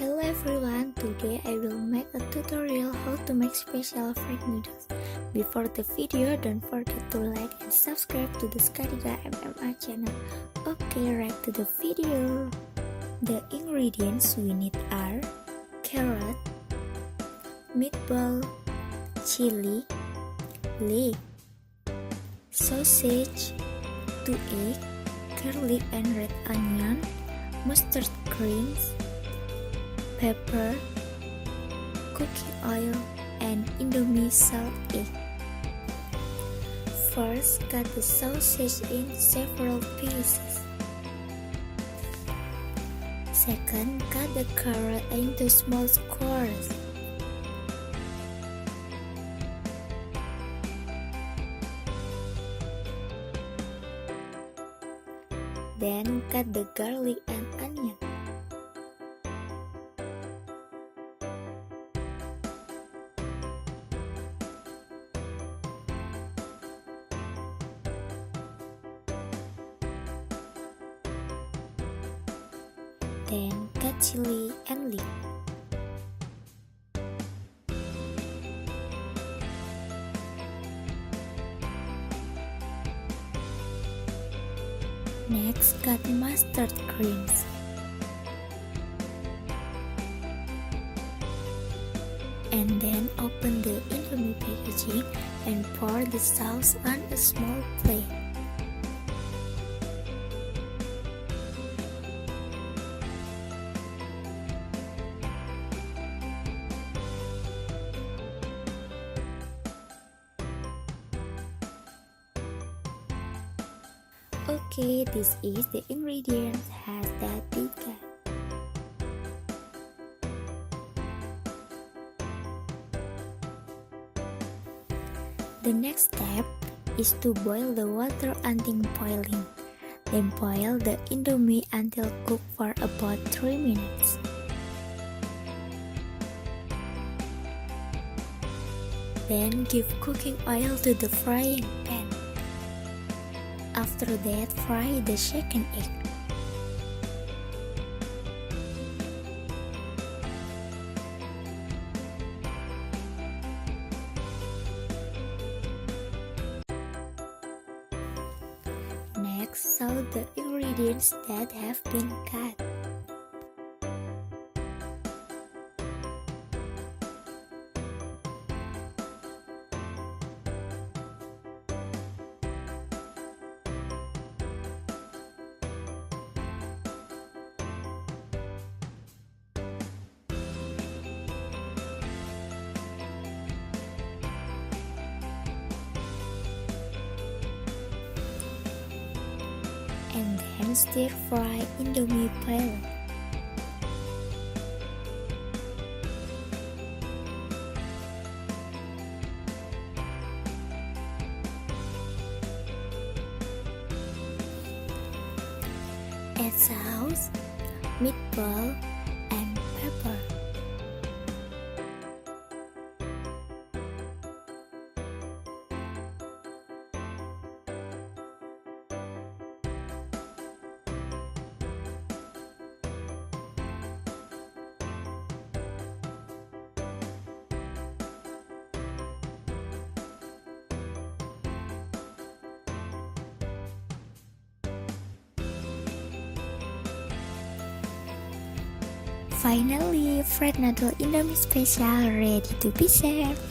Hello everyone, today I will make a tutorial how to make special fried noodles. Before the video, don't forget to like and subscribe to the Skadida MMA channel. Okay, right to the video. The ingredients we need are carrot, meatball, chili, leek, sausage, 2 egg, garlic and red onion, mustard greens, pepper, cooking oil, and Indomie salt egg. First, cut the sausage in several pieces. Second, cut the carrot into small squares. Then, cut the garlic and onion. Then cut chili and leek. Next, cut mustard greens. And then open the Indomie packaging and pour the sauce on a small plate. Okay, this is the ingredients has that we got. The next step is to boil the water until boiling. Then boil the Indomie until cooked for about 3 minutes. Then give cooking oil to the frying pan. After that, fry the shaken egg. Next, saute the ingredients that have been cut. And then stir fry Indomie pellet. Add sauce, meatball, and pepper. Finally, fried noodle Indomie special ready to be served.